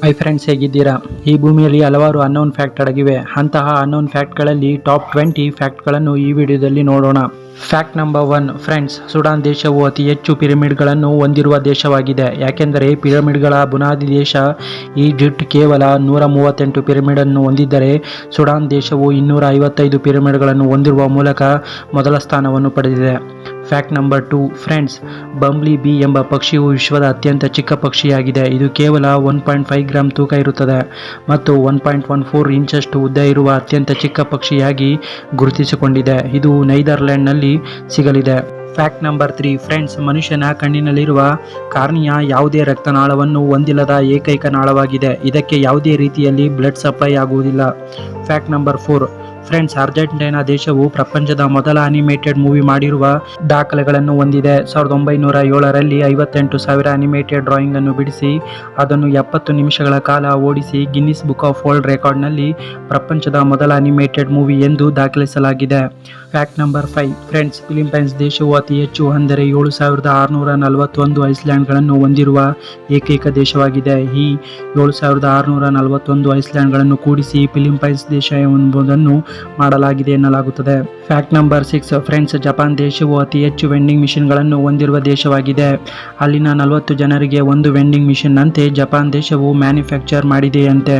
My friends, ಹೇಗಿದ್ದೀರಾ? ಈ ಭೂಮಿಯಲ್ಲಿ ಹಲವಾರು ಅನ್ನೋನ್ ಫ್ಯಾಕ್ಟ್ ಅಡಗಿವೆ. ಅಂತಹ ಅನ್ನೋನ್ ಫ್ಯಾಕ್ಟ್ಗಳಲ್ಲಿ ಟಾಪ್ 20 ಫ್ಯಾಕ್ಟ್ಗಳನ್ನು ಈ ವಿಡಿಯೋದಲ್ಲಿ ನೋಡೋಣ. ಫ್ಯಾಕ್ಟ್ ನಂಬರ್ 1 ಫ್ರೆಂಡ್ಸ್, ಸುಡಾನ್ ದೇಶವು ಅತಿ ಹೆಚ್ಚು ಪಿರಮಿಡ್ಗಳನ್ನು ಹೊಂದಿರುವ ದೇಶವಾಗಿದೆ. ಯಾಕೆಂದರೆ ಪಿರಮಿಡ್ಗಳ ಬುನಾದಿ ದೇಶ ಈಜಿಪ್ಟ್ ಕೇವಲ 138 ಪಿರಮಿಡನ್ನು ಹೊಂದಿದ್ದರೆ ಸುಡಾನ್ ದೇಶವು 255 ಪಿರಮಿಡ್ಗಳನ್ನು ಹೊಂದಿರುವ ಮೂಲಕ ಮೊದಲ ಸ್ಥಾನವನ್ನು ಪಡೆದಿದೆ. ಫ್ಯಾಕ್ಟ್ ನಂಬರ್ 2 ಫ್ರೆಂಡ್ಸ್, ಬಂಬ್ಲಿ ಬಿ ಎಂಬ ಪಕ್ಷಿಯು ವಿಶ್ವದ ಅತ್ಯಂತ ಚಿಕ್ಕ ಪಕ್ಷಿಯಾಗಿದೆ. ಇದು ಕೇವಲ 1.5 ಗ್ರಾಂ ತೂಕ ಇರುತ್ತದೆ ಮತ್ತು 1.14 ಇಂಚಷ್ಟು ಉದ್ದ ಇರುವ ಅತ್ಯಂತ ಚಿಕ್ಕ ಪಕ್ಷಿಯಾಗಿ ಗುರುತಿಸಿಕೊಂಡಿದೆ. ಇದು ನೆದರ್ಲ್ಯಾಂಡ್ನಲ್ಲಿ ಸಿಗಲಿದೆ. ಫ್ಯಾಕ್ಟ್ ನಂಬರ್ 3 ಫ್ರೆಂಡ್ಸ್, ಮನುಷ್ಯನ ಕಣ್ಣಿನಲ್ಲಿರುವ ಕಾರ್ನಿಯಾ ಯಾವುದೇ ರಕ್ತನಾಳವನ್ನು ಹೊಂದಿಲ್ಲದ ಏಕೈಕ ನಾಳವಾಗಿದೆ. ಇದಕ್ಕೆ ಯಾವುದೇ ರೀತಿಯಲ್ಲಿ ಬ್ಲಡ್ ಸಪ್ಲೈ ಆಗುವುದಿಲ್ಲ. ಫ್ಯಾಕ್ಟ್ ನಂಬರ್ 4 ಫ್ರೆಂಡ್ಸ್, ಅರ್ಜೆಂಟೈನಾ ದೇಶವು ಪ್ರಪಂಚದ ಮೊದಲ ಅನಿಮೇಟೆಡ್ ಮೂವಿ ಮಾಡಿರುವ ದಾಖಲೆಗಳನ್ನು ಹೊಂದಿದೆ. 1907ರಲ್ಲಿ 58,000 ಅನಿಮೇಟೆಡ್ ಡ್ರಾಯಿಂಗ್ ಅನ್ನು ಬಿಡಿಸಿ ಅದನ್ನು 70 ನಿಮಿಷಗಳ ಕಾಲ ಓಡಿಸಿ ಗಿನ್ನಿಸ್ ಬುಕ್ ಆಫ್ ವರ್ಲ್ಡ್ ರೆಕಾರ್ಡ್ನಲ್ಲಿ ಪ್ರಪಂಚದ ಮೊದಲ ಅನಿಮೇಟೆಡ್ ಮೂವಿ ಎಂದು ದಾಖಲಿಸಲಾಗಿದೆ. ಫ್ಯಾಕ್ಟ್ ನಂಬರ್ 5 ಫ್ರೆಂಡ್ಸ್, ಫಿಲಿಪೈನ್ಸ್ ದೇಶವು ಅತಿ ಹೆಚ್ಚು ಅಂದರೆ 7,641 ಐಸ್ಲ್ಯಾಂಡ್ಗಳನ್ನು ಹೊಂದಿರುವ ಏಕೈಕ ದೇಶವಾಗಿದೆ. ಈ 7,641 ಐಸ್ಲ್ಯಾಂಡ್ಗಳನ್ನು ಕೂಡಿಸಿ ಫಿಲಿಪೈನ್ಸ್ ದೇಶ ಎಂಬುದನ್ನು ಮಾಡಲಾಗಿದೆ ಎನ್ನಲಾಗುತ್ತದೆ. ಫ್ಯಾಕ್ಟ್ ನಂಬರ್ 6 ಫ್ರೆಂಡ್ಸ್, ಜಪಾನ್ ದೇಶವು ಅತಿ ಹೆಚ್ಚು ವೆಂಡಿಂಗ್ ಮಿಷನ್ಗಳನ್ನು ಹೊಂದಿರುವ ದೇಶವಾಗಿದೆ. ಅಲ್ಲಿನ 40 ಜನರಿಗೆ ಒಂದು ವೆಂಡಿಂಗ್ ಮಿಷನ್ ಅಂತೆ ಜಪಾನ್ ದೇಶವು ಮ್ಯಾನುಫ್ಯಾಕ್ಚರ್ ಮಾಡಿದೆಯಂತೆ.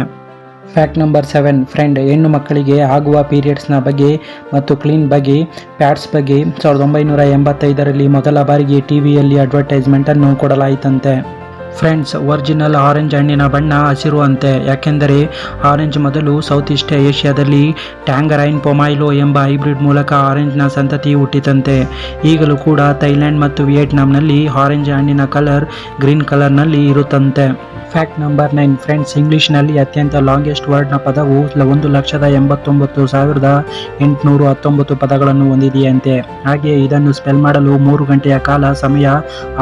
ಫ್ಯಾಕ್ಟ್ ನಂಬರ್ 7 ಫ್ರೆಂಡ್, ಹೆಣ್ಣು ಮಕ್ಕಳಿಗೆ ಆಗುವ ಪೀರಿಯಡ್ಸ್ನ ಬಗ್ಗೆ ಮತ್ತು ಕ್ಲೀನ್ ಬಗ್ಗೆ ಪ್ಯಾಡ್ಸ್ ಬಗ್ಗೆ 1985ರಲ್ಲಿ ಮೊದಲ ಬಾರಿಗೆ ಟಿವಿಯಲ್ಲಿ ಅಡ್ವರ್ಟೈಸ್ಮೆಂಟನ್ನು ಕೊಡಲಾಯಿತಂತೆ. ಫ್ರೆಂಡ್ಸ್, ಒರಿಜಿನಲ್ ಆರೆಂಜ್ ಹಣ್ಣಿನ ಬಣ್ಣ ಹಸಿರು ಅಂತೆ. ಯಾಕೆಂದರೆ ಆರೆಂಜ್ ಮೊದಲು ಸೌತ್ ಈಸ್ಟ್ ಏಷ್ಯಾದಲ್ಲಿ ಟ್ಯಾಂಗರೈನ್ ಪೊಮೈಲೋ ಎಂಬ ಹೈಬ್ರಿಡ್ ಮೂಲಕ ಆರೆಂಜ್ನ ಸಂತತಿ ಹುಟ್ಟಿತಂತೆ. ಈಗಲೂ ಕೂಡ ಥೈಲ್ಯಾಂಡ್ ಮತ್ತು ವಿಯೆಟ್ನಾಂನಲ್ಲಿ ಆರೆಂಜ್ ಹಣ್ಣಿನ ಕಲರ್ ಗ್ರೀನ್ ಕಲರ್ನಲ್ಲಿ ಇರುತ್ತಂತೆ. ಫ್ಯಾಕ್ಟ್ ನಂಬರ್ 9 ಫ್ರೆಂಡ್ಸ್, ಇಂಗ್ಲಿಷ್ನಲ್ಲಿ ಅತ್ಯಂತ ಲಾಂಗೆಸ್ಟ್ ವರ್ಡ್ನ ಪದವು 1,89,819 ಪದಗಳನ್ನು ಹೊಂದಿದೆಯಂತೆ. ಹಾಗೆಯೇ ಇದನ್ನು ಸ್ಪೆಲ್ ಮಾಡಲು 3 ಗಂಟೆಯ ಕಾಲ ಸಮಯ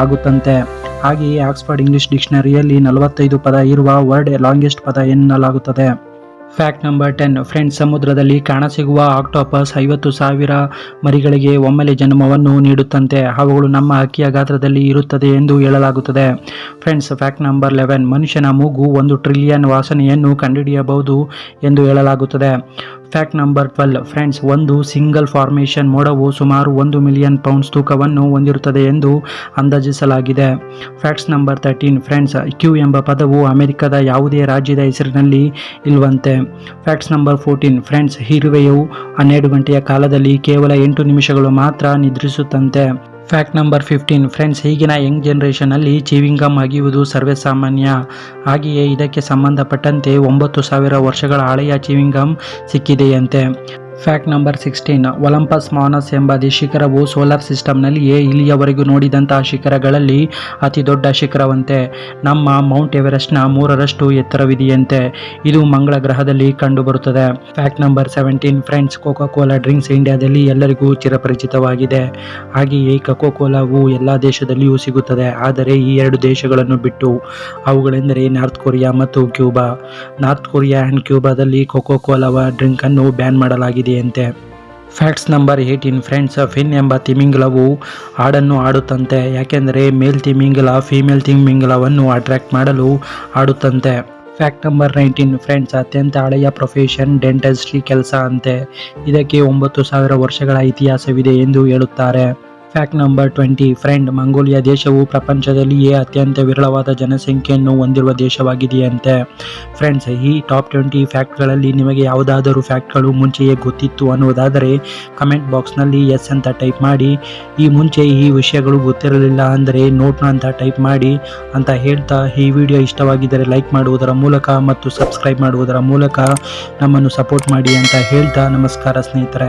ಆಗುತ್ತಂತೆ. ಹಾಗೆಯೇ ಆಕ್ಸ್ಫರ್ಡ್ ಇಂಗ್ಲಿಷ್ ಡಿಕ್ಷನರಿಯಲ್ಲಿ 45 ಪದ ಇರುವ ವರ್ಡ್ ಲಾಂಗೆಸ್ಟ್ ಪದ ಎನ್ನಲಾಗುತ್ತದೆ. ಫ್ಯಾಕ್ಟ್ ನಂಬರ್ 10 ಫ್ರೆಂಡ್ಸ್, ಸಮುದ್ರದಲ್ಲಿ ಕಾಣಸಿಗುವ ಆಕ್ಟೋಪಸ್ 50,000 ಮರಿಗಳಿಗೆ ಒಮ್ಮೆಲೆ ಜನ್ಮವನ್ನು ನೀಡುತ್ತಂತೆ. ಅವುಗಳು ನಮ್ಮ ಹಕ್ಕಿಯ ಗಾತ್ರದಲ್ಲಿ ಇರುತ್ತದೆ ಎಂದು ಹೇಳಲಾಗುತ್ತದೆ. ಫ್ರೆಂಡ್ಸ್, ಫ್ಯಾಕ್ಟ್ ನಂಬರ್ 11 ಮನುಷ್ಯನ ಮೂಗು 1 ಟ್ರಿಲಿಯನ್ ವಾಸನೆಯನ್ನು ಕಂಡುಹಿಡಿಯಬಹುದು ಎಂದು ಹೇಳಲಾಗುತ್ತದೆ. ಫ್ಯಾಕ್ಟ್ ನಂಬರ್ 12 ಫ್ರೆಂಡ್ಸ್, ಒಂದು ಸಿಂಗಲ್ ಫಾರ್ಮೇಷನ್ ಮೋಡವು ಸುಮಾರು 1 ಮಿಲಿಯನ್ ಪೌಂಡ್ಸ್ ತೂಕವನ್ನು ಹೊಂದಿರುತ್ತದೆ ಎಂದು ಅಂದಾಜಿಸಲಾಗಿದೆ. ಫ್ಯಾಕ್ಟ್ಸ್ ನಂಬರ್ 13 ಫ್ರೆಂಡ್ಸ್, ಕ್ಯೂ ಎಂಬ ಪದವು ಅಮೆರಿಕದ ಯಾವುದೇ ರಾಜ್ಯದ ಹೆಸರಿನಲ್ಲಿ ಇಲ್ವಂತೆ. ಫ್ಯಾಕ್ಟ್ಸ್ ನಂಬರ್ 14 ಫ್ರೆಂಡ್ಸ್, ಇರುವೆಯು 12 ಗಂಟೆಯ ಕಾಲದಲ್ಲಿ ಕೇವಲ 8 ನಿಮಿಷಗಳು ಮಾತ್ರ ನಿದ್ರಿಸುತ್ತಂತೆ. ಫ್ಯಾಕ್ಟ್ ನಂಬರ್ 15 ಫ್ರೆಂಡ್ಸ್, ಈಗಿನ ಯಂಗ್ ಜನರೇಷನಲ್ಲಿ ಚೀವಿಂಗ್ ಗಮ್ ಅಗಿಯುವುದು ಸರ್ವೇ ಸಾಮಾನ್ಯ. ಹಾಗೆಯೇ ಇದಕ್ಕೆ ಸಂಬಂಧಪಟ್ಟಂತೆ 9,000 ವರ್ಷಗಳ ಹಳೆಯ ಚೀವಿಂಗ್ ಗಮ್ ಸಿಕ್ಕಿದೆಯಂತೆ. ಫ್ಯಾಕ್ಟ್ ನಂಬರ್ 16 ಒಲಂಪಸ್ ಮಾನಸ್ ಎಂಬ ಶಿಖರವು ಸೋಲಾರ್ ಸಿಸ್ಟಮ್ನಲ್ಲಿಯೇ ಇಲ್ಲಿಯವರೆಗೂ ನೋಡಿದಂತಹ ಶಿಖರಗಳಲ್ಲಿ ಅತಿ ದೊಡ್ಡ ಶಿಖರವಂತೆ. ನಮ್ಮ ಮೌಂಟ್ ಎವರೆಸ್ಟ್ನ 3ರಷ್ಟು ಎತ್ತರವಿದೆಯಂತೆ. ಇದು ಮಂಗಳ ಗ್ರಹದಲ್ಲಿ ಕಂಡುಬರುತ್ತದೆ. Fact number 17 friends, Coca Cola drinks ಇಂಡಿಯಾದಲ್ಲಿ ಎಲ್ಲರಿಗೂ ಚಿರಪರಿಚಿತವಾಗಿದೆ. ಹಾಗೆಯೇ ಕೋಕಾ ಕೋಲಾವು ಎಲ್ಲ ದೇಶದಲ್ಲಿಯೂ ಸಿಗುತ್ತದೆ, ಆದರೆ ಈ 2 ದೇಶಗಳನ್ನು ಬಿಟ್ಟು. ಅವುಗಳೆಂದರೆ ನಾರ್ತ್ ಕೊರಿಯಾ ಮತ್ತು ಕ್ಯೂಬಾ. ನಾರ್ತ್ ಕೊರಿಯಾ ಆ್ಯಂಡ್ ಕ್ಯೂಬಾದಲ್ಲಿ ಕೋಕಾ ಕೋಲಾವ ಡ್ರಿಂಕನ್ನು ಬ್ಯಾನ್ ಮಾಡಲಾಗಿದೆ ಅಂತೆ. ಫ್ಯಾಕ್ಟ್ಸ್ ನಂಬರ್ 18 ಫ್ರೆಂಡ್ಸ್, ಫಿನ್ ಎಂಬ ತಿಮಿಂಗಲವು ಹಾಡನ್ನು ಆಡುತ್ತಂತೆ. ಯಾಕೆಂದರೆ ಮೇಲ್ ತಿಮಿಂಗಲ ಫೀಮೇಲ್ ತಿಮಿಂಗಲವನ್ನು ಅಟ್ರಾಕ್ಟ್ ಮಾಡಲು ಆಡುತ್ತಂತೆ. ಫ್ಯಾಕ್ಟ್ ನಂಬರ್ 19 ಫ್ರೆಂಡ್ಸ್, ಅತ್ಯಂತ ಹಳೆಯ ಪ್ರೊಫೆಷನ್ ಡೆಂಟಿಸ್ಟ್ರಿ ಕೆಲಸ ಅಂತೆ. ಇದಕ್ಕೆ 9,000 ವರ್ಷಗಳ ಇತಿಹಾಸವಿದೆ ಎಂದು ಹೇಳುತ್ತಾರೆ. ಫ್ಯಾಕ್ಟ್ ನಂಬರ್ 20 ಫ್ರೆಂಡ್, ಮಂಗೋಲಿಯಾ ದೇಶವು ಪ್ರಪಂಚದಲ್ಲಿಯೇ ಅತ್ಯಂತ ವಿರಳವಾದ ಜನಸಂಖ್ಯೆಯನ್ನು ಹೊಂದಿರುವ ದೇಶವಾಗಿದೆಯಂತೆ. ಫ್ರೆಂಡ್ಸ್, ಈ ಟಾಪ್ 20 ಫ್ಯಾಕ್ಟ್ಗಳಲ್ಲಿ ನಿಮಗೆ ಯಾವುದಾದರೂ ಫ್ಯಾಕ್ಟ್ಗಳು ಮುಂಚೆಯೇ ಗೊತ್ತಿತ್ತು ಅನ್ನುವುದಾದರೆ ಕಮೆಂಟ್ ಬಾಕ್ಸ್ನಲ್ಲಿ ಎಸ್ ಅಂತ ಟೈಪ್ ಮಾಡಿ. ಈ ಮುಂಚೆ ಈ ವಿಷಯಗಳು ಗೊತ್ತಿರಲಿಲ್ಲ ಅಂದರೆ ನೋಟ್ನ ಅಂತ ಟೈಪ್ ಮಾಡಿ ಅಂತ ಹೇಳ್ತಾ, ಈ ವಿಡಿಯೋ ಇಷ್ಟವಾಗಿದ್ದರೆ ಲೈಕ್ ಮಾಡುವುದರ ಮೂಲಕ ಮತ್ತು ಸಬ್ಸ್ಕ್ರೈಬ್ ಮಾಡುವುದರ ಮೂಲಕ ನಮ್ಮನ್ನು ಸಪೋರ್ಟ್ ಮಾಡಿ ಅಂತ ಹೇಳ್ತಾ, ನಮಸ್ಕಾರ ಸ್ನೇಹಿತರೆ.